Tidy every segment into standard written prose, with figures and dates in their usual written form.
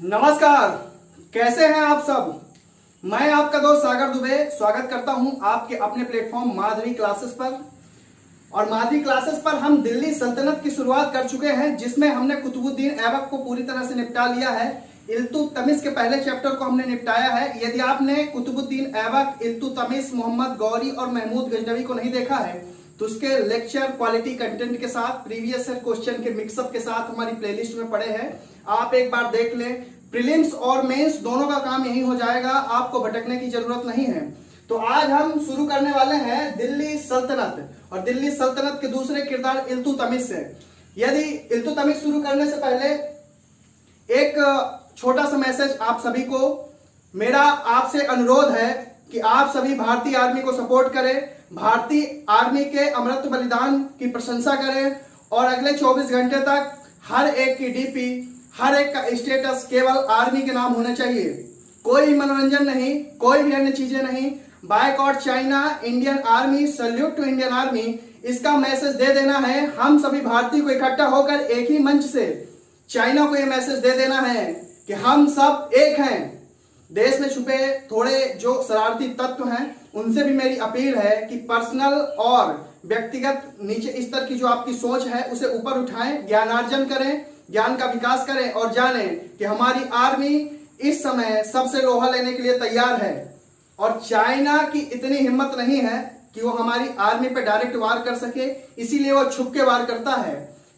नमस्कार, कैसे हैं आप सब। मैं आपका दोस्त सागर दुबे स्वागत करता हूं आपके अपने प्लेटफॉर्म माधवी क्लासेस पर। और माधवी क्लासेस पर हम दिल्ली सल्तनत की शुरुआत कर चुके हैं, जिसमें हमने कुतुबुद्दीन ऐबक को पूरी तरह से निपटा लिया है। इल्तुतमिश के पहले चैप्टर को हमने निपटाया है। यदि आपने कुतुबुद्दीन ऐबक, इल्तुतमिश, मोहम्मद गौरी और महमूद गजनवी को नहीं देखा है तो उसके लेक्चर क्वालिटी कंटेंट के साथ, प्रीवियस क्वेश्चन के मिक्सअप के साथ हमारी प्लेलिस्ट में पड़े हैं। आप एक बार देख लें। प्रीलिम्स और मेंस दोनों का काम यही हो जाएगा, आपको भटकने की जरूरत नहीं है। तो आज हम शुरू करने वाले हैं दिल्ली सल्तनत, और दिल्ली सल्तनत के दूसरे किरदार इल्तुतमिश से। यदि इल्तुतमिश शुरू करने से पहले एक छोटा सा मैसेज आप सभी को, मेरा आपसे अनुरोध है कि आप सभी भारतीय आर्मी को सपोर्ट करें, भारतीय आर्मी के अमृत बलिदान की प्रशंसा करें, और अगले 24 घंटे तक हर एक की डीपी, हर एक का स्टेटस केवल आर्मी के नाम होने चाहिए। कोई भी मनोरंजन नहीं, कोई भी अन्य चीजें नहीं। Boycott China, Indian Army, salute to Indian Army, इसका मैसेज दे देना है। हम सभी भारतीय को इकट्ठा होकर एक ही मंच से चाइना को यह मैसेज दे देना है कि हम सब एक हैं। देश में छुपे थोड़े जो शरारती तत्व हैं उनसे भी मेरी अपील है कि पर्सनल और व्यक्तिगत नीचे स्तर की जो आपकी सोच है उसे ऊपर उठाएं, ज्ञानार्जन करें, ज्ञान का विकास करें और जानें कि हमारी आर्मी इस समय सबसे लोहा लेने के लिए तैयार है। और चाइना की इतनी हिम्मत नहीं है कि वो हमारी आर्मी पे डायरेक्ट वार कर सके, इसीलिए वो छुप के वार करता है।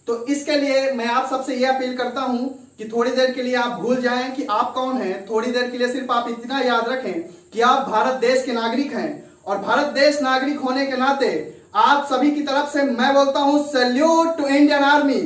तो इसके लिए मैं आप सबसे ये अपील करता हूं कि थोड़ी देर के लिए आप भूल जाएं कि आप कौन हैं। थोड़ी देर के लिए सिर्फ आप इतना याद रखें कि आप भारत देश के नागरिक हैं, और भारत देश नागरिक होने के नाते आप सभी की तरफ से मैं बोलता हूं, salute to Indian Army,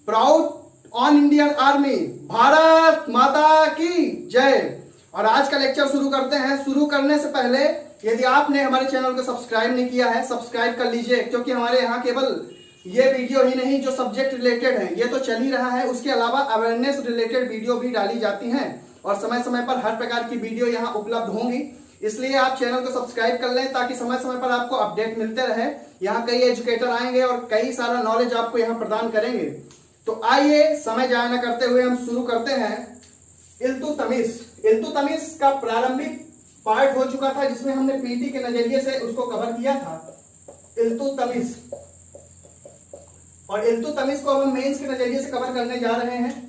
proud on Indian Army, Bharat माता की जय। और आज का लेक्चर शुरू करते हैं। शुरू करने से पहले यदि आपने हमारे चैनल को सब्सक्राइब नहीं किया है, सब्सक्राइब कर लीजिए, क्योंकि हमारे यहाँ केवल ये वीडियो ही नहीं जो सब्जेक्ट रिलेटेड है ये तो चल ही रहा है, उसके अलावा अवेयरनेस रिलेटेड वीडियो भी डाली जाती हैं, और समय समय पर हर प्रकार की वीडियो यहाँ उपलब्ध होंगी। इसलिए आप चैनल को सब्सक्राइब कर लें ताकि समय समय पर आपको अपडेट मिलते रहे। यहाँ कई एजुकेटर आएंगे और कई सारा नॉलेज आपको यहाँ प्रदान करेंगे। तो आइए समय जाया न करते हुए हम शुरू करते हैं। इल्तुतमिश। इल्तुतमिश का प्रारंभिक पार्ट हो चुका था, जिसमें हमने पीटी के नजरिए से उसको कवर किया था, इल्तुतमिश। और इल्तुतमिश को हम मेंस के नजरिए से कवर करने जा रहे हैं।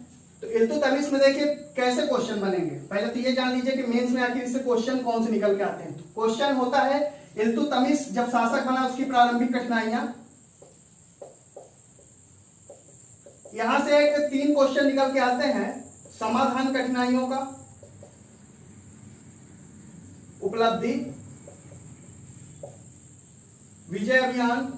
तो इल्तुतमिश में देखिए कैसे क्वेश्चन बनेंगे। पहले तो ये जान लीजिए कि मेंस में आखिर इससे क्वेश्चन कौन से निकल के आते हैं। तो क्वेश्चन होता है, इल्तुतमिश जब शासक बना उसकी प्रारंभिक कठिनाइयां। यहां से एक 3 क्वेश्चन निकल के आते हैं। समाधान कठिनाइयों का, उपलब्धि, विजय अभियान,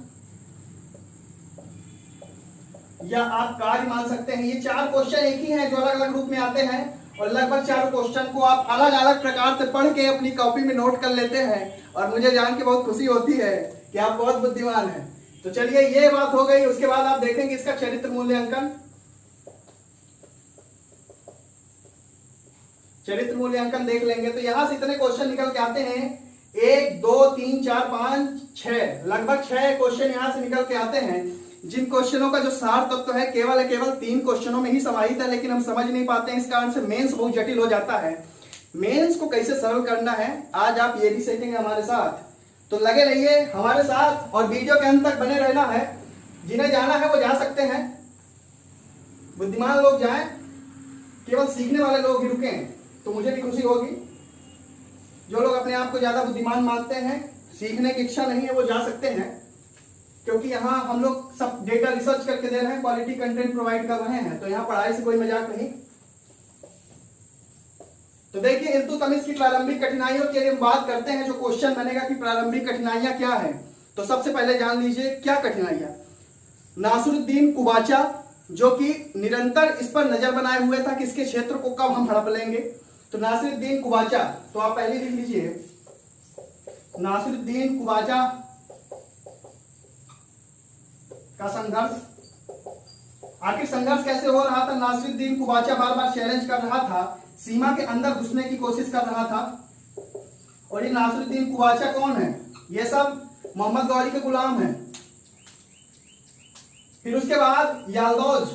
या आप कार्य मान सकते हैं। ये 4 क्वेश्चन एक ही हैं जो अलग अलग रूप में आते हैं, और लगभग 4 क्वेश्चन को आप अलग अलग प्रकार से पढ़ के अपनी कॉपी में नोट कर लेते हैं, और मुझे जान के बहुत खुशी होती है कि आप बहुत बुद्धिमान हैं। तो चलिए ये बात हो गई। उसके बाद आप देखेंगे इसका चरित्र मूल्यांकन। चरित्र मूल्यांकन देख लेंगे तो यहां से इतने क्वेश्चन निकल के आते हैं, 1 2 3 4 5 6, लगभग 6 क्वेश्चन यहां से निकल के आते हैं, जिन क्वेश्चनों का जो सार तत्व है केवल 3 क्वेश्चनों में ही समाहित है, लेकिन हम समझ नहीं पाते हैं। इस कारण से मेंस बहुत जटिल हो जाता है। मेंस को कैसे सरल करना है आज आप ये भी सीखेंगे हमारे साथ। तो लगे रहिए हमारे साथ, और वीडियो के अंत तक बने रहना है। जिन्हें जाना है वो जा सकते हैं, बुद्धिमान लोग जाएं, केवल सीखने वाले लोग ही रुकें तो मुझे भी खुशी होगी। जो लोग अपने आप को ज्यादा बुद्धिमान मानते हैं, सीखने की इच्छा नहीं है, वो जा सकते हैं, क्योंकि यहाँ हम लोग सब डेटा रिसर्च करके दे रहे हैं, क्वालिटी कंटेंट प्रोवाइड कर रहे हैं, तो यहाँ पढ़ाई से कोई मजाक नहीं। तो देखिए इल्तुतमिश की प्रारंभिक कठिनाइयों की हम बात करते हैं, जो क्वेश्चन बनेगा कि प्रारंभिक कठिनाइयां क्या है। तो सबसे पहले जान लीजिए क्या कठिनाइयां। नासिरुद्दीन कुबाचा जो कि निरंतर इस पर नजर बनाए हुए था कि इसके क्षेत्र को कब हम हड़प लेंगे। तो नासिरुद्दीन कुबाचा, तो आप पहले लिख लीजिए नासिरुद्दीन कुबाचा का संघर्ष। आखिर संघर्ष कैसे हो रहा था। नासिरुद्दीन कुबाचा बार बार चैलेंज कर रहा था, सीमा के अंदर घुसने की कोशिश कर रहा था। और ये नासिरुद्दीन कुबाचा कौन है, ये सब मोहम्मद गौरी के गुलाम हैं। फिर उसके बाद याल्दौज,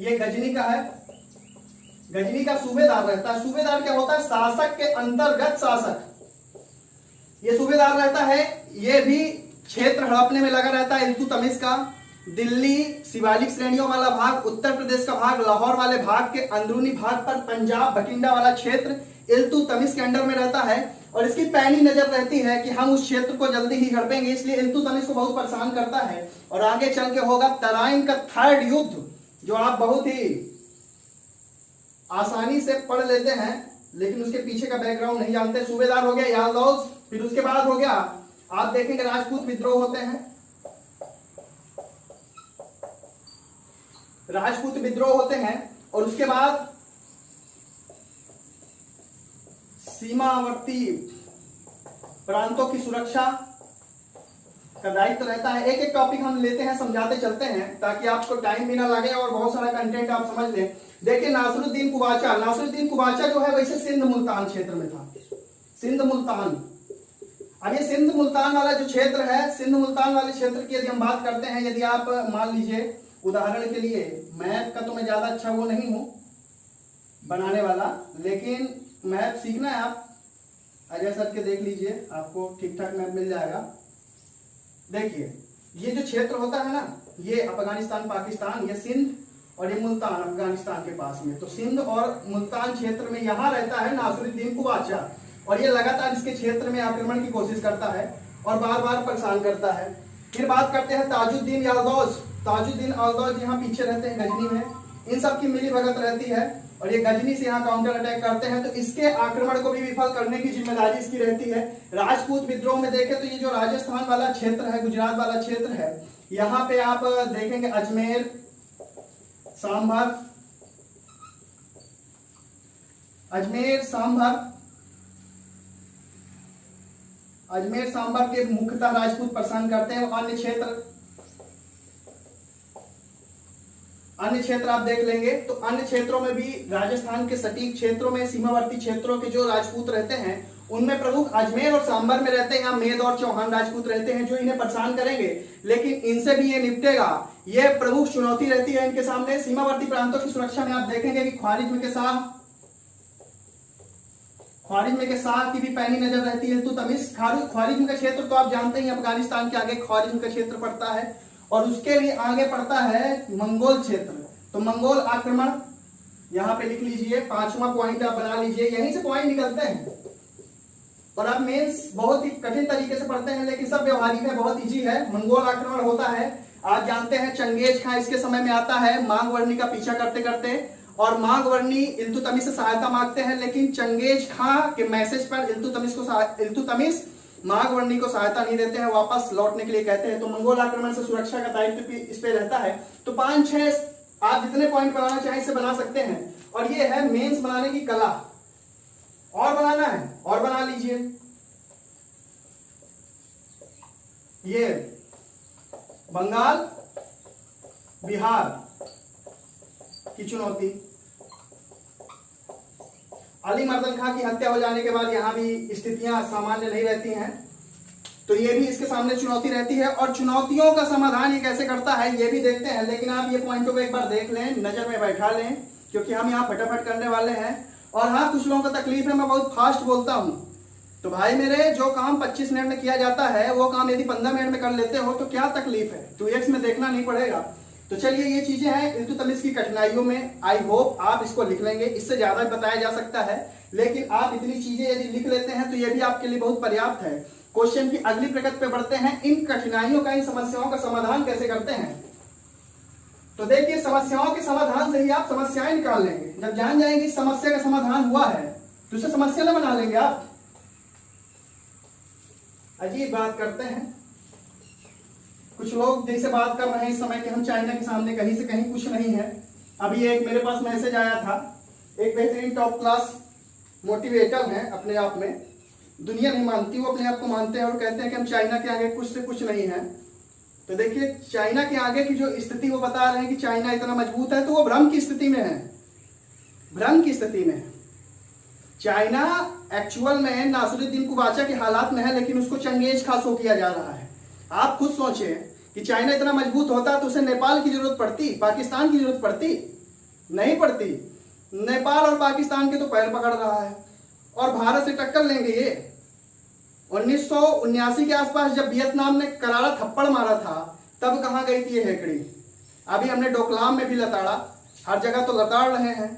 ये गजनी का है। गजनी का सूबेदार रहता है। सूबेदार क्या होता है? शासक के अंतर्गत शासक, ये सूबेदार रहता है। ये भी क्षेत्र हड़पने में लगा रहता है इल्तुतमिश का। दिल्ली शिवालिक श्रेणियों वाला भाग, उत्तर प्रदेश का भाग, लाहौर वाले भाग के अंदरूनी भाग पर पंजाब बठिंडा वाला क्षेत्र इल्तुतमिश के अंडर में रहता है। और इसकी पैनी नजर रहती है कि हम उस क्षेत्र को जल्दी ही हड़पेंगे, इसलिए इल्तुतमिश को बहुत परेशान करता है। और आगे चल के होगा तराइन का थर्ड युद्ध, जो आप बहुत ही आसानी से पढ़ लेते हैं लेकिन उसके पीछे का बैकग्राउंड नहीं जानते। सूबेदार हो गया यादव, फिर उसके बाद हो गया आप देखेंगे राजपूत विद्रोह होते हैं, राजपूत विद्रोह होते हैं। और उसके बाद सीमावर्ती प्रांतों की सुरक्षा का दायित्व रहता है। एक एक टॉपिक हम लेते हैं, समझाते चलते हैं ताकि आपको टाइम भी ना लगे और बहुत सारा कंटेंट आप समझ लें। देखिए नासिरुद्दीन कुबाचा, नासिरुद्दीन कुबाचा जो है वैसे सिंध मुल्तान क्षेत्र में था। सिंध मुल्तान, अब ये सिंध मुल्तान वाला जो क्षेत्र है, सिंध मुल्तान वाले क्षेत्र की यदि हम बात करते हैं, यदि आप मान लीजिए उदाहरण के लिए, मैप का तो मैं ज्यादा अच्छा वो नहीं हूं बनाने वाला, लेकिन मैप सीखना है आप अजय सर के देख लीजिए, आपको ठीक ठाक मैप मिल जाएगा। देखिए ये जो क्षेत्र होता है ना, ये अफगानिस्तान पाकिस्तान, ये सिंध और ये मुल्तान अफगानिस्तान के पास में, तो सिंध और मुल्तान क्षेत्र में यहां रहता है नासिरुद्दीन कुबाचा। और ये लगातार इसके क्षेत्र में आक्रमण की कोशिश करता है और बार बार परेशान करता है। फिर बात करते हैं ताजुद्दीन यादव। ताजुद्दीन यादव यहाँ पीछे रहते हैं गजनी में, इन सब की मिली भगत रहती है और ये गजनी से यहाँ काउंटर अटैक करते हैं, तो इसके आक्रमण को भी विफल करने की जिम्मेदारी इसकी रहती है। राजपूत विद्रोह में देखें तो ये जो राजस्थान वाला क्षेत्र है, गुजरात वाला क्षेत्र है, यहाँ पे आप देखेंगे अजमेर, सांभर, अजमेर सांभर के मुख्यतः राजपूत परेशान करते हैं। अन्य क्षेत्र आप देख लेंगे तो अन्य क्षेत्रों में भी राजस्थान के सटीक क्षेत्रों में, सीमावर्ती क्षेत्रों के जो राजपूत रहते हैं उनमें प्रमुख अजमेर और सांभर में रहते हैं। यहाँ मेद और चौहान राजपूत रहते हैं जो इन्हें परेशान करेंगे, लेकिन इनसे भी ये निपटेगा। ये प्रमुख चुनौती रहती है इनके सामने। सीमावर्ती प्रांतों की सुरक्षा में आप देखेंगे कि ख्वारिज्म के शाह की भी पैनी नजर रहती है इल्तुतमिश। ख्वारिज्म का क्षेत्र तो आप जानते ही, अफगानिस्तान के आगे ख्वारिज्म का क्षेत्र पड़ता है और उसके भी आगे पड़ता है मंगोल क्षेत्र। तो मंगोल आक्रमण यहां पे लिख लीजिए, 5वां पॉइंट आप बना लीजिए, यहीं से पॉइंट निकलते हैं और आप मेंस बहुत ही कठिन तरीके से पढ़ते हैं लेकिन सब व्यवहारिक है, बहुत इजी है। मंगोल आक्रमण होता है, आप जानते हैं चंगेज खां इसके समय में आता है मांगवर्णी का पीछा करते करते, और मांगवर्णी इल्तुतमिश से सहायता मांगते हैं, लेकिन चंगेज खां के मैसेज पर इल्तुतमिश मांगवर्णी को सहायता नहीं देते हैं, वापस लौटने के लिए कहते हैं। तो मंगोल आक्रमण से सुरक्षा का दायित्व भी इस पे रहता है। तो 5-6 आप जितने पॉइंट बनाना चाहें इसे बना सकते हैं। और ये है मेंस बनाने की कला। और बनाना है और बना लीजिए। ये बंगाल बिहार की चुनौती, अली मर्दन खां की हत्या हो जाने के बाद यहां भी स्थितियां सामान्य नहीं रहती हैं, तो ये भी इसके सामने चुनौती रहती है। और चुनौतियों का समाधान ये कैसे करता है ये भी देखते हैं, लेकिन आप ये पॉइंटों को एक बार देख लें, नजर में बैठा लें, क्योंकि हम यहाँ फटाफट करने वाले हैं। और हाँ, कुछ लोगों को तकलीफ है मैं बहुत फास्ट बोलता हूं, तो भाई मेरे जो काम 25 मिनट में किया जाता है वो काम यदि 15 मिनट में कर लेते हो तो क्या तकलीफ है, 2x में देखना नहीं पड़ेगा। तो चलिए ये चीजें हैं इल्तुतमिश की कठिनाइयों में। आई होप आप इसको लिख लेंगे, इससे ज्यादा बताया जा सकता है, लेकिन आप इतनी चीजें यदि लिख लेते हैं तो ये भी आपके लिए बहुत पर्याप्त है। क्वेश्चन की अगली प्रगति पे बढ़ते हैं। इन कठिनाइयों का, इन समस्याओं का समाधान कैसे करते हैं? तो देखिए, समस्याओं के समाधान से ही आप समस्याएं निकाल लेंगे। जब जान जाएंगे समस्या का समाधान हुआ है तो उसे समस्या न बना लेंगे आप। अजीब बात करते हैं कुछ लोग, जैसे बात कर रहे हैं इस समय कि हम चाइना के सामने कहीं से कहीं कुछ नहीं है। अभी एक मेरे पास मैसेज आया था, एक बेहतरीन टॉप क्लास मोटिवेटर है, अपने आप में दुनिया नहीं मानती, वो अपने आप को मानते हैं और कहते हैं कि हम चाइना के आगे कुछ से कुछ नहीं है। तो देखिए, चाइना के आगे की जो स्थिति वो बता रहे हैं कि चाइना इतना मजबूत है, तो वो भ्रम की स्थिति में है, भ्रम की स्थिति में है। चाइना एक्चुअल में नासिरुद्दीन कुबाचा के हालात में है, लेकिन उसको चंगेज खां शो किया जा रहा है। आप खुद सोचें कि चाइना इतना मजबूत होता तो उसे नेपाल की जरूरत पड़ती, पाकिस्तान की जरूरत पड़ती? नहीं पड़ती। नेपाल और पाकिस्तान के तो पैर पकड़ रहा है और भारत से टक्कर लेंगे ये। 1979 के आसपास जब वियतनाम ने करारा थप्पड़ मारा था तब कहाँ गई थी ये हेकड़ी। अभी हमने डोकलाम में भी लताड़ा, हर जगह तो लताड़ रहे हैं।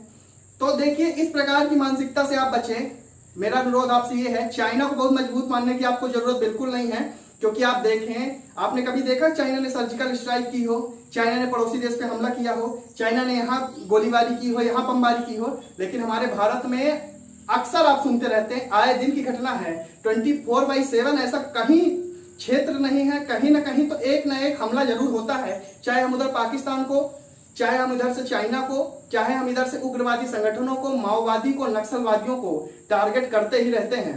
तो देखिए इस प्रकार की मानसिकता से आप बचें। मेरा अनुरोध आपसे ये है, चाइना को बहुत मजबूत मानने की आपको जरूरत बिल्कुल नहीं है, क्योंकि आप देखें, आपने कभी देखा चाइना ने सर्जिकल स्ट्राइक की हो, चाइना ने पड़ोसी देश पे हमला किया हो, चाइना ने यहाँ गोलीबारी की हो, यहाँ बमबारी की हो, लेकिन हमारे भारत में अक्सर आप सुनते रहते हैं, आए दिन की घटना है। 24/7 ऐसा कहीं क्षेत्र नहीं है, कहीं ना कहीं तो एक ना एक हमला जरूर होता है, चाहे हम उधर पाकिस्तान को, चाहे हम इधर से चाइना को, चाहे हम इधर से उग्रवादी संगठनों को, माओवादी को, नक्सलवादियों को टारगेट करते ही रहते हैं।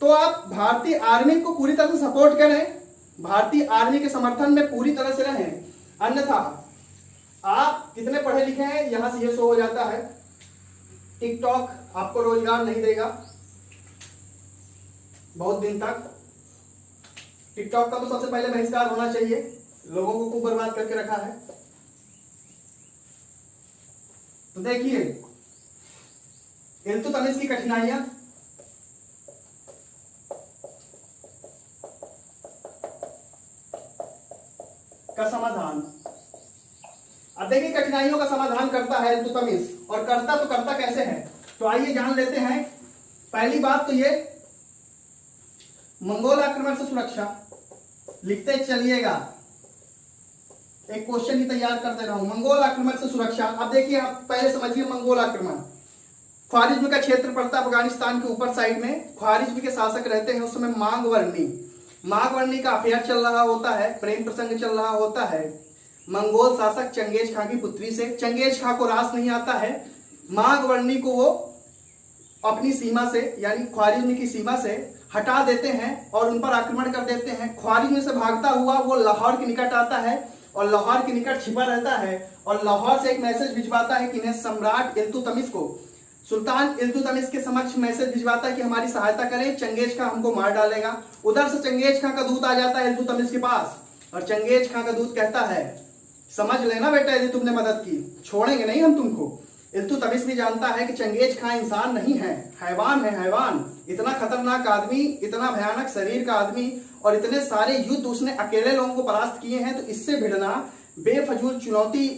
तो आप भारतीय आर्मी को पूरी तरह से सपोर्ट करें, भारतीय आर्मी के समर्थन में पूरी तरह से रहें, अन्यथा आप कितने पढ़े लिखे हैं यहां से ये शो हो जाता है। टिकटॉक आपको रोजगार नहीं देगा बहुत दिन तक। टिकटॉक का तो सबसे पहले बहिष्कार होना चाहिए, लोगों को खूब बर्बाद करके रखा है। तो देखिए इल्तुतमिश की कठिनाइयां, का समाधान। अब देखिए कठिनाइयों का समाधान करता है इल्तुतमिश, और करता तो करता कैसे है, तो आइए जान लेते हैं। पहली बात तो ये, मंगोल आक्रमण से सुरक्षा। लिखते चलिएगा, एक क्वेश्चन ही तैयार कर दे रहा हूं, मंगोल आक्रमण से सुरक्षा। अब देखिए आप पहले समझिए, मंगोल आक्रमण, ख्वारिज्म का क्षेत्र पड़ता है अफगानिस्तान के ऊपर साइड में। ख्वारिज्म के शासक रहते हैं उस समय मांगवर्णी का अफेयर चल रहा होता है, प्रेम प्रसंग चल रहा होता है मंगोल शासक चंगेज खां की पुत्री से। चंगेज खां को रास नहीं आता है, मांगवर्णी को वो अपनी सीमा से यानी ख्वारिज्म की सीमा से हटा देते हैं और उन पर आक्रमण कर देते हैं। ख्वारिज्म से भागता हुआ वो लाहौर के निकट आता है और लाहौर के निकट छिपा रहता है और लाहौर से एक मैसेज भिजवाता है कि इन्हें सम्राट इल्तुतमिश को, सुल्तान इल्तुतमिश के समक्ष मैसेज भिजवाता है कि हमारी सहायता करें, चंगेज खां हमको मार डालेगा। उधर से चंगेज खां का दूत आ जाता है इल्तुतमिश के पास और चंगेज खां का दूत कहता है, समझ लेना बेटा, यदि तुमने मदद की छोड़ेंगे नहीं हम तुमको। इल्तुतमिश भी जानता है कि चंगेज खां इंसान नहीं है, हैवान है, हैवान। इतना खतरनाक आदमी, इतना भयानक शरीर का आदमी और इतने सारे युद्ध उसने अकेले लोगों को परास्त किए हैं, तो इससे भिड़ना, बेफजूल चुनौती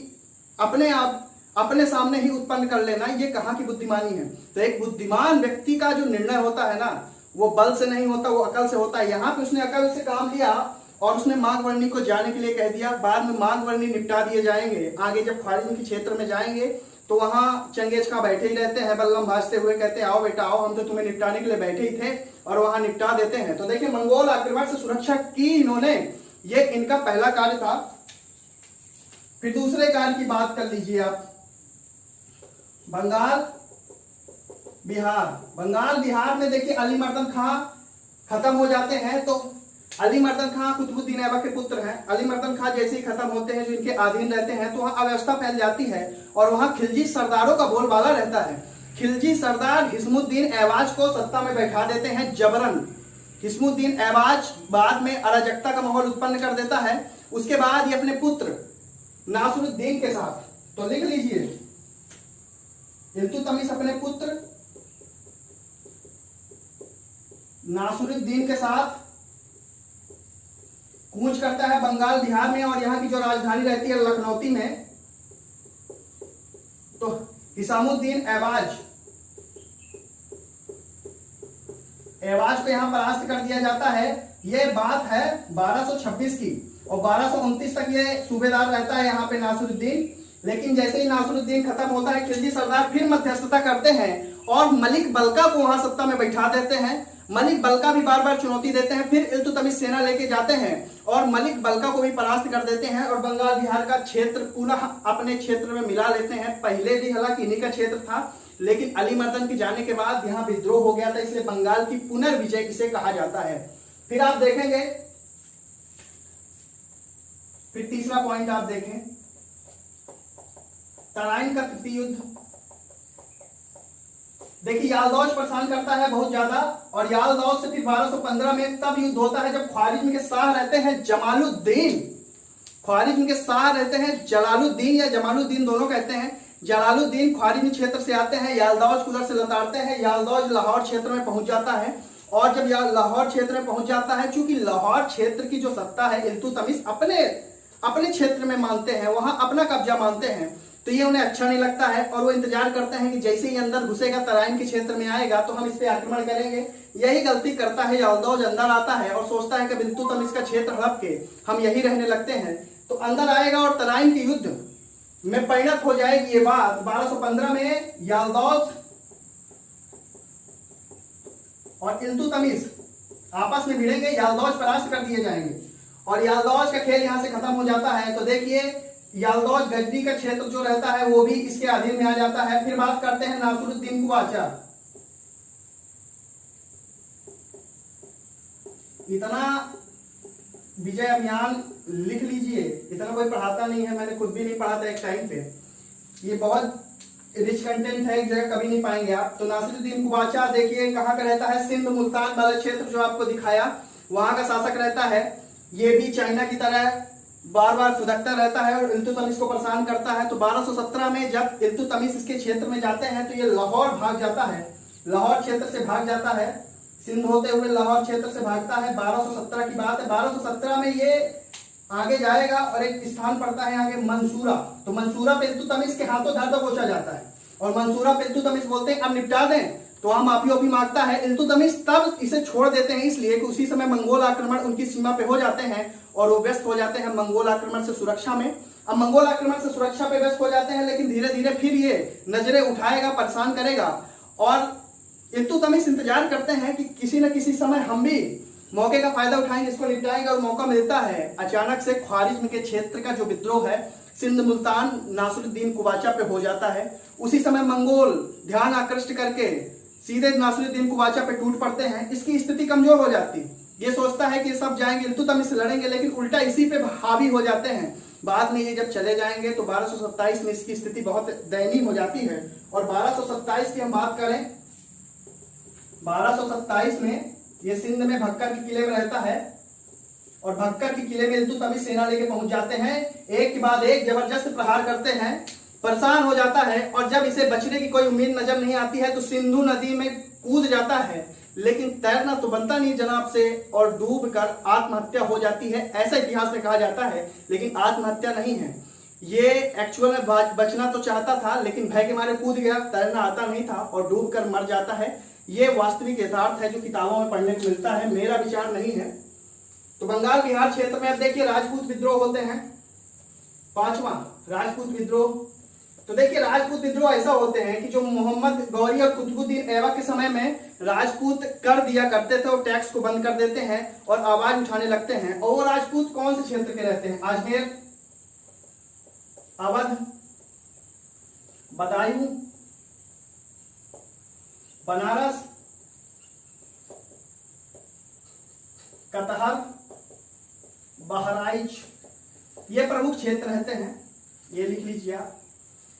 अपने आप अपने सामने ही उत्पन्न कर लेना, ये कहाँ की बुद्धिमानी है। तो एक बुद्धिमान व्यक्ति का जो निर्णय होता है ना, वो बल से नहीं होता, वो अकल से होता है। यहाँ पे उसने अकल से काम लिया और उसने मांगवर्णी को जाने के लिए कह दिया। बाद में मांगवर्णी निपटा दिए जाएंगे, आगे जब ख्वारिज्म के क्षेत्र में जाएंगे तो वहां चंगेज खां बैठे ही रहते हैं, बल्लम भाजते हुए कहते हैं, आओ बेटा आओ, हम तो तुम्हें निपटाने के लिए बैठे ही थे, और वहां निपटा देते हैं। तो देखिए मंगोल आक्रमण से सुरक्षा की इन्होंने, ये इनका पहला कार्य था। फिर दूसरे कार्य की बात कर लीजिए आप, बंगाल बिहार में देखिए अली मर्दन खां खत्म हो जाते हैं। तो अली मर्दन खां कुतुबुद्दीन ऐबक के पुत्र हैं। अली मर्दन खां जैसे ही खत्म होते हैं, जो इनके अधीन रहते हैं, तो वहां अव्यवस्था फैल जाती है और वहां खिलजी सरदारों का बोलबाला रहता है। खिलजी सरदार हिस्मुद्दीन ऐवाज को सत्ता में बैठा देते हैं जबरन। हिस्मुद्दीन ऐवाज बाद में अराजकता का माहौल उत्पन्न कर देता है। उसके बाद ये अपने पुत्र नासरुद्दीन के साथ, तो लिख लीजिए, इल्तुतमिश अपने पुत्र नासरुद्दीन के साथ कूच करता है बंगाल बिहार में, और यहाँ की जो राजधानी रहती है लखनौती में। तो हिसामुद्दीन ऐवाज को यहाँ परास्त कर दिया जाता है। यह बात है 1226 की, और 1229 तक ये सूबेदार रहता है यहाँ पे नासरुद्दीन। लेकिन जैसे ही नासरुद्दीन खत्म होता है, खिलजी सरदार फिर मध्यस्थता करते हैं और मलिक बल्का को वहां सत्ता में बैठा देते हैं। मलिक बल्का भी बार बार चुनौती देते हैं, फिर इल्तुतमिश सेना लेके जाते हैं और मलिक बल्का को भी परास्त कर देते हैं और बंगाल बिहार का क्षेत्र पुनः अपने क्षेत्र में मिला लेते हैं। पहले भी हालांकि इन्हीं का क्षेत्र था, लेकिन अली मर्दन के जाने के बाद यहाँ विद्रोह हो गया था, इसलिए बंगाल की पुनर्विजय इसे कहा जाता है। फिर आप देखेंगे, फिर तीसरा पॉइंट आप देखें, तराइन का तृतीय युद्ध। देखिए यालदौज परेशान करता है बहुत ज्यादा, और यालदौज से फिर 1215 में तब युद्ध होता है जब ख्वारिज्म के शाह रहते हैं जमालुद्दीन। ख्वारिज्म के शाह रहते हैं जलालुद्दीन या जमालुद्दीन, दोनों कहते हैं। जलालुद्दीन ख्वारिज़मी क्षेत्र से आते हैं, यालदौज को उधर से लताड़ते हैं, यालदौज लाहौर क्षेत्र में पहुंच जाता है। और जब लाहौर क्षेत्र में पहुंच जाता है, चूंकि लाहौर क्षेत्र की जो सत्ता है इल्तुतमिश अपने क्षेत्र में मानते हैं, वहां अपना कब्जा मानते हैं, तो ये उन्हें अच्छा नहीं लगता है और वो इंतजार करते हैं कि जैसे ही अंदर घुसेगा, तराइन के क्षेत्र में आएगा तो हम इस पे आक्रमण करेंगे। यही गलती करता है यालदौज, अंदर आता है और सोचता है कि इल्तुतमिश का क्षेत्र हड़प के हम यही रहने लगते हैं। तो अंदर आएगा और तराइन के युद्ध में परिणत हो जाएगी ये बात। 1215 में यालदौज और इल्तुतमिश आपस में भिड़ेंगे, यालदौज परास्त कर दिए जाएंगे और यालदौज का खेल यहां से खत्म हो जाता है। तो देखिए यालदौज गजनी का क्षेत्र जो रहता है वो भी इसके अधीन में आ जाता है। फिर बात करते हैं नासिरुद्दीन कुवाचा। इतना विजय अभियान लिख लीजिए, इतना कोई पढ़ाता नहीं है, मैंने खुद भी नहीं पढ़ा था एक टाइम पे। ये बहुत रिच कंटेंट है, एक जगह कभी नहीं पाएंगे आप। तो नासिरुद्दीन कुवाचा देखिए कहाँ का रहता है, सिंध मुल्तान वाला क्षेत्र जो आपको दिखाया वहां का शासक रहता है। ये भी चाइना की तरह बार बार फुदकता रहता है और इल्तुतमिश को परेशान करता है। तो 1217 में जब इल्तुतमिश इसके क्षेत्र में जाते हैं तो ये लाहौर भाग जाता है, लाहौर क्षेत्र से भाग जाता है, सिंध होते हुए लाहौर क्षेत्र से भागता है। 1217 की बात है। 1217 में ये आगे जाएगा और एक स्थान पड़ता है आगे मंसूरा। तो मंसूरा पे इल्तुतमिश के हाथों धर दबोचा जाता है और मंसूरा पे इल्तुतमिश बोलते हैं अब निपटा दें। तो वहां माफी मांगता है इल्तुतमिश, तब इसे छोड़ देते हैं इसलिए कि उसी समय मंगोल आक्रमण उनकी सीमा पे हो जाते हैं और वो व्यस्त हो जाते हैं मंगोल आक्रमण से सुरक्षा में। अब मंगोल आक्रमण से सुरक्षा पे व्यस्त हो जाते हैं, लेकिन धीरे धीरे फिर ये नजरें उठाएगा, परेशान करेगा और इल्तुतमिश इंतजार करते हैं कि किसी न किसी समय हम भी मौके का फायदा उठाएंगे, इसको निपटाएंगे और मौका मिलता है। अचानक से ख्वारिज़्म के क्षेत्र का जो विद्रोह है सिंध मुल्तान नासिरुद्दीन कुवाचा पे हो जाता है। उसी समय मंगोल ध्यान आकृष्ट करके सीधे नासिरुद्दीन कुवाचा पे टूट पड़ते हैं। इसकी स्थिति कमजोर हो जाती, ये सोचता है कि सब जाएंगे इल्तुतमिश से लड़ेंगे, लेकिन उल्टा इसी पे हावी हो जाते हैं। बाद में ये जब चले जाएंगे तो 1227 में इसकी स्थिति बहुत दयनीय हो जाती है। और 1227 की हम बात करें, 1227 में ये सिंध में भक्कर के किले में रहता है और भक्कर के किले में इल्तुतमिश सेना लेके पहुंच जाते हैं। एक के बाद एक जबरदस्त प्रहार करते हैं, परेशान हो जाता है और जब इसे बचने की कोई उम्मीद नजर नहीं आती है तो सिंधु नदी में कूद जाता है, लेकिन तैरना तो बनता नहीं जनाब से और डूब कर आत्महत्या हो जाती है, ऐसा इतिहास में कहा जाता है। लेकिन आत्महत्या नहीं है, ये एक्चुअल में बचना तो चाहता था लेकिन भय के मारे कूद गया, तैरना आता नहीं था और डूब कर मर जाता है। ये वास्तविक यथार्थ है जो किताबों में पढ़ने को मिलता है, मेरा विचार नहीं है। तो बंगाल बिहार क्षेत्र में अब देखिए राजपूत विद्रोह होते हैं। पांचवा राजपूत विद्रोह। तो देखिए राजपूत विद्रोह ऐसा होते हैं कि जो मोहम्मद गौरी और कुतुबुद्दीन ऐबक के समय में राजपूत कर दिया करते थे और टैक्स को बंद कर देते हैं और आवाज उठाने लगते हैं। और वो राजपूत कौन से क्षेत्र के रहते हैं? अजमेर, अवध, बदायूं, बनारस, कटहर, बहराइच, ये प्रमुख क्षेत्र रहते हैं, ये लिख लीजिए आप।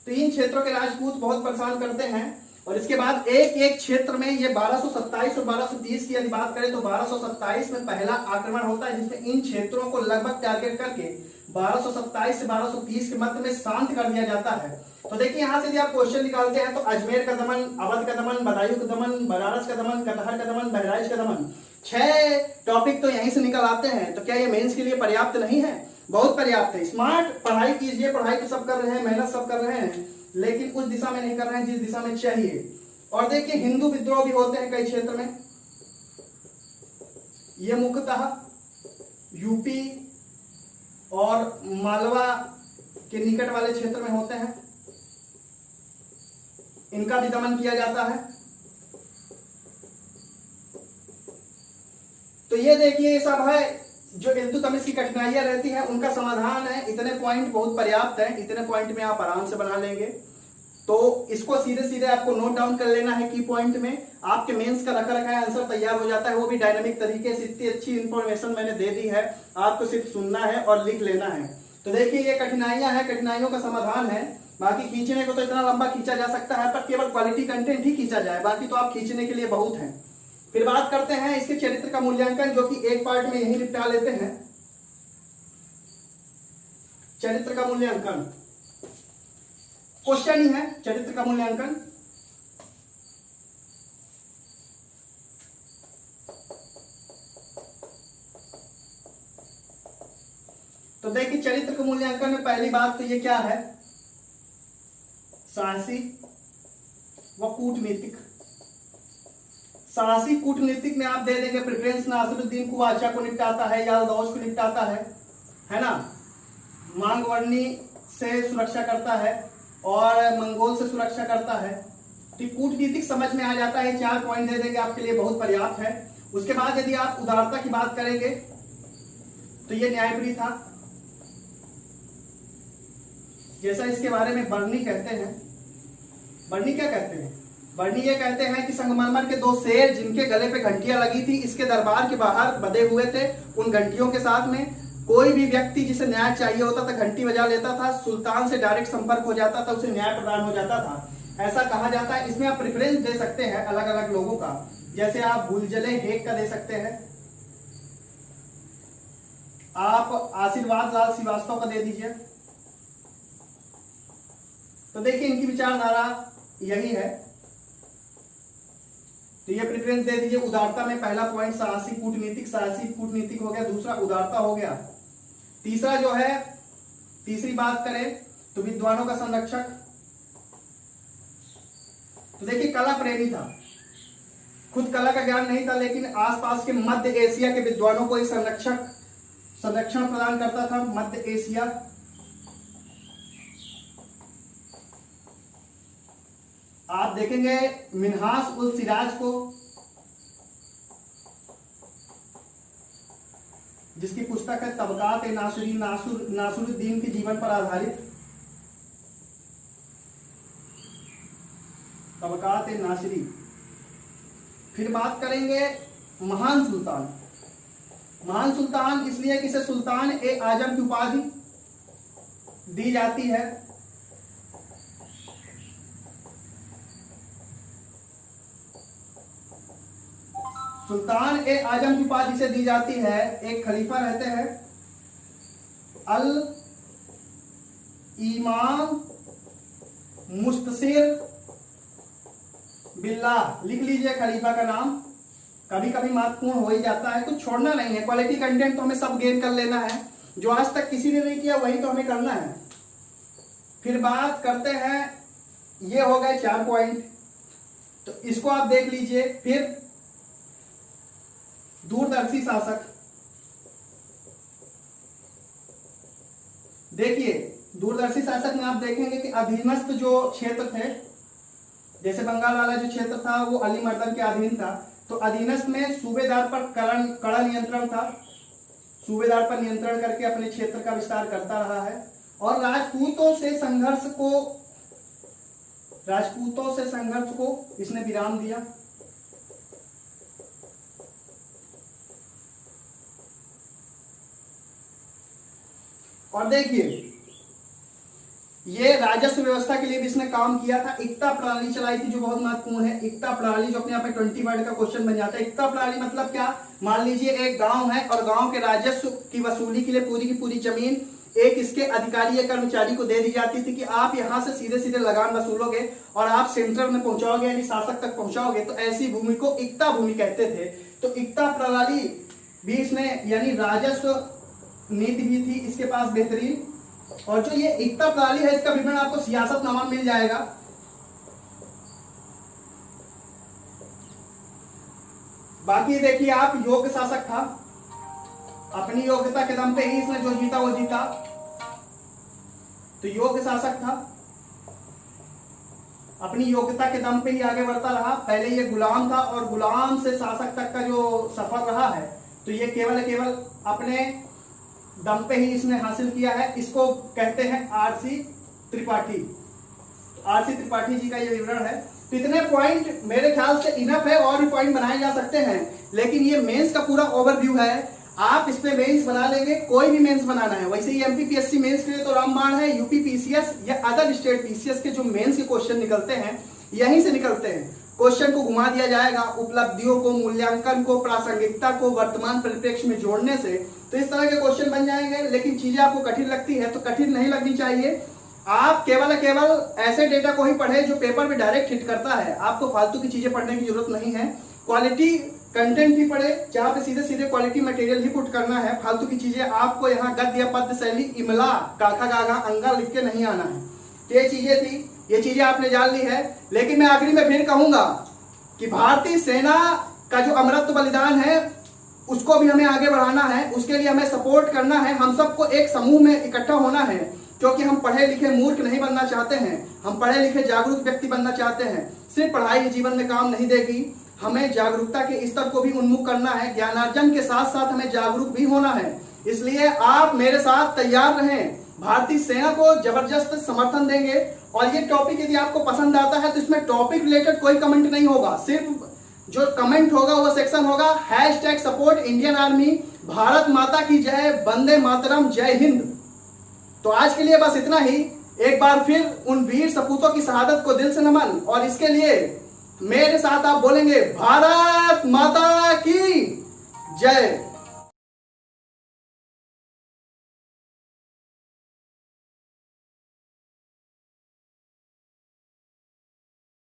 तो इन क्षेत्रों के राजपूत बहुत परेशान करते हैं। और इसके बाद एक एक क्षेत्र में ये 1227 और 1230 की यदि बात करें तो 1227 में पहला आक्रमण होता है जिसमें इन क्षेत्रों को लगभग टारगेट करके 1227 से 1230 के मध्य में शांत कर दिया जाता है। तो देखिए यहां से यदि आप क्वेश्चन निकालते हैं तो अजमेर का दमन, अवध का दमन, बदायूं का दमन, बनारस का दमन, कटहर का दमन, बहराइच का दमन, 6 टॉपिक तो यहीं से निकल आते हैं। तो क्या ये मेंस के लिए पर्याप्त नहीं है? बहुत पर्याप्त है। स्मार्ट पढ़ाई कीजिए, पढ़ाई तो सब कर रहे हैं, मेहनत सब कर रहे हैं, लेकिन उस दिशा में नहीं कर रहे हैं जिस दिशा में चाहिए। और देखिए हिंदू विद्रोह भी होते हैं कई क्षेत्र में, ये मुख्यतः यूपी और मालवा के निकट वाले क्षेत्र में होते हैं, इनका भी दमन किया जाता है। तो ये देखिए ये सब है जो इल्तुतमिश की कठिनाइयां रहती हैं उनका समाधान है। इतने पॉइंट बहुत पर्याप्त है, इतने पॉइंट में आप आराम से बना लेंगे। तो इसको सीधे सीधे आपको नोट डाउन कर लेना है की पॉइंट में, आपके मेंस का रखा है आंसर तैयार हो जाता है, वो भी डायनामिक तरीके से। इतनी अच्छी इंफॉर्मेशन मैंने दे दी है, आपको सिर्फ सुनना है और लिख लेना है। तो देखिए ये कठिनाइयां हैं, कठिनाइयों का समाधान है। बाकी खींचने को तो इतना लंबा खींचा जा सकता है, पर केवल क्वालिटी कंटेंट ही खींचा जाए, बाकी तो आप खींचने के लिए बहुत है। फिर बात करते हैं इसके चरित्र का मूल्यांकन, जो कि एक पार्ट में यही निपटा लेते हैं। चरित्र का मूल्यांकन, क्वेश्चन ही है चरित्र का मूल्यांकन। तो देखिए चरित्र के मूल्यांकन में पहली बात तो ये क्या है, साहसी व कूटनीतिक। साहसी कूटनीतिक में आप दे देंगे प्रेफरेंस नासिरुद्दीन कुवाचा को निपटाता है, यालदौज को निपटाता है ना, मांगवर्णी से सुरक्षा करता है और मंगोल से सुरक्षा करता है। तो कूटनीतिक समझ में आ जाता है, 4 पॉइंट दे देंगे आपके लिए बहुत पर्याप्त है। उसके बाद यदि आप उदारता की बात करेंगे तो ये न्यायप्रिय था, जैसा इसके बारे में बर्नी कहते हैं। बर्नी क्या कहते हैं, बर्नी ये कहते हैं कि संगमरमर के 2 शेर जिनके गले पे घंटियां लगी थी इसके दरबार के बाहर बंधे हुए थे। उन घंटियों के साथ में कोई भी व्यक्ति जिसे न्याय चाहिए होता था घंटी बजा लेता था, सुल्तान से डायरेक्ट संपर्क हो जाता था, उसे न्याय प्रदान हो जाता था, ऐसा कहा जाता है। इसमें आप प्रेफरेंस दे सकते हैं अलग अलग लोगों का, जैसे आप भूलजले हेग का दे सकते हैं, आप आशीर्वाद लाल श्रीवास्तव का दे दीजिए। तो देखिए इनकी विचारधारा यही है, तो ये प्रेफरेंस दे दीजिए। उदारता में पहला पॉइंट साहसी कूटनीतिक हो गया, दूसरा उदारता हो गया। तीसरा जो है, तीसरी बात करें तो विद्वानों का संरक्षक। तो देखिए कला प्रेमी था, खुद कला का ज्ञान नहीं था लेकिन आसपास के मध्य एशिया के विद्वानों को संरक्षण प्रदान करता था। मध्य एशिया, आप देखेंगे मिन्हास उल सिराज को, जिसकी पुस्तक है तबकात नासिरी, नासिरुद्दीन के जीवन पर आधारित तबकात नासिरी। फिर बात करेंगे महान सुल्तान। महान सुल्तान इसलिए कि इसे सुल्तान ए आजम की उपाधि दी जाती है। सुल्तान ए आजम की उपाधि से दी जाती है। एक खलीफा रहते हैं अल इमाम मुस्तसिर बिल्लाह, लिख लीजिए खलीफा का नाम, कभी कभी महत्वपूर्ण हो ही जाता है, कुछ छोड़ना नहीं है। क्वालिटी कंटेंट तो हमें सब गेन कर लेना है, जो आज तक किसी ने नहीं किया वही तो हमें करना है। फिर बात करते हैं, ये हो गए 4 पॉइंट, तो इसको आप देख लीजिए। फिर दूरदर्शी शासक, देखिए दूरदर्शी शासक में आप देखेंगे कि अधीनस्थ जो क्षेत्र थे, जैसे बंगाल वाला जो क्षेत्र था वो अली मर्दन के अधीन था, तो अधीनस्थ में सूबेदार पर कड़ा नियंत्रण था, सूबेदार पर नियंत्रण करके अपने क्षेत्र का विस्तार करता रहा है। और राजपूतों से संघर्ष को इसने विराम दिया। और देखिए ये राजस्व व्यवस्था के लिए भी इसने काम किया था। इक्ता प्रणाली चलाई थी जो बहुत महत्वपूर्ण है। इक्ता प्रणाली जो अपने आप में 20 वर्ड का क्वेश्चन बन जाता है। इक्ता प्रणाली मतलब क्या, मान लीजिए एक गांव है और गांव के राजस्व की वसूली के लिए पूरी की पूरी जमीन एक इसके अधिकारी या कर्मचारी को दे दी जाती थी कि आप यहां से सीधे सीधे लगान वसूलोगे और आप सेंटर में पहुंचाओगे यानी शासक तक पहुंचाओगे, तो ऐसी भूमि को इक्ता भूमि कहते थे। तो इक्ता प्रणाली भी इसने, यानी राजस्व नीति भी थी इसके पास बेहतरीन। और जो ये इक्ता प्रणाली है इसका विवरण आपको सियासतनामा मिल जाएगा। बाकी देखिए आप, योग्य शासक था, अपनी योग्यता के दम पे ही इसने जो जीता वो जीता, तो योग्य शासक था, अपनी योग्यता के दम पे ही आगे बढ़ता रहा। पहले ये गुलाम था और गुलाम से शासक तक का जो सफर रहा है तो ये केवल अपने दम पे ही इसने हासिल किया है। इसको कहते हैं आरसी त्रिपाठी। आरसी त्रिपाठी जी का ये विवरण है। तो इतने पॉइंट मेरे ख्याल से इनफ है, और भी पॉइंट बनाए जा सकते हैं, लेकिन ये मेंस का पूरा ओवरव्यू है। आप इस पे मेंस बना लेंगे, कोई भी मेंस बनाना है। वैसे ही एमपीपीएससी मेंस के लिए तो रामबाण है, यूपी पीसीएस या अदर स्टेट पीसीएस के जो मेंस के क्वेश्चन निकलते हैं यहीं से निकलते हैं। क्वेश्चन को घुमा दिया जाएगा, उपलब्धियों को, मूल्यांकन को, प्रासंगिकता को वर्तमान परिप्रेक्ष्य में जोड़ने से, तो इस तरह के क्वेश्चन बन जाएंगे। लेकिन चीजें आपको कठिन लगती है तो कठिन नहीं लगनी चाहिए। आप केवल ऐसे डेटा को ही पढ़े जो पेपर में डायरेक्ट हिट करता है। आपको फालतू की चीजें पढ़ने की जरूरत नहीं है। क्वालिटी कंटेंट ही पढ़े जहां पे सीधे सीधे क्वालिटी मटेरियल ही पुट करना है। फालतू की चीजें आपको यहाँ गद्य पद्य शैली इमला काखा गागा अंगा लिख के नहीं आना है। तो ये चीजें थी, ये चीजें आपने जान ली है। लेकिन मैं आखिरी में फिर कहूंगा कि भारतीय सेना का जो अमृत बलिदान है उसको भी हमें आगे बढ़ाना है। उसके लिए हमें सपोर्ट करना है। हम सबको एक समूह में इकट्ठा होना है, क्योंकि हम पढ़े लिखे मूर्ख नहीं बनना चाहते हैं। हम पढ़े लिखे जागरूक व्यक्ति बनना चाहते हैं। सिर्फ पढ़ाई जीवन में काम नहीं देगी, हमें जागरूकता के स्तर को भी उन्मुख करना है। ज्ञानार्जन के साथ साथ हमें जागरूक भी होना है। इसलिए आप मेरे साथ तैयार रहें, भारतीय सेना को जबरदस्त समर्थन देंगे। और ये टॉपिक यदि आपको पसंद आता है तो इसमें टॉपिक रिलेटेड कोई कमेंट नहीं होगा, सिर्फ जो कमेंट होगा वो सेक्शन होगा #सपोर्ट इंडियन आर्मी, भारत माता की जय, वंदे मातरम, जय हिंद। तो आज के लिए बस इतना ही। एक बार फिर उन वीर सपूतों की शहादत को दिल से नमन। और इसके लिए मेरे साथ आप बोलेंगे भारत माता की जय।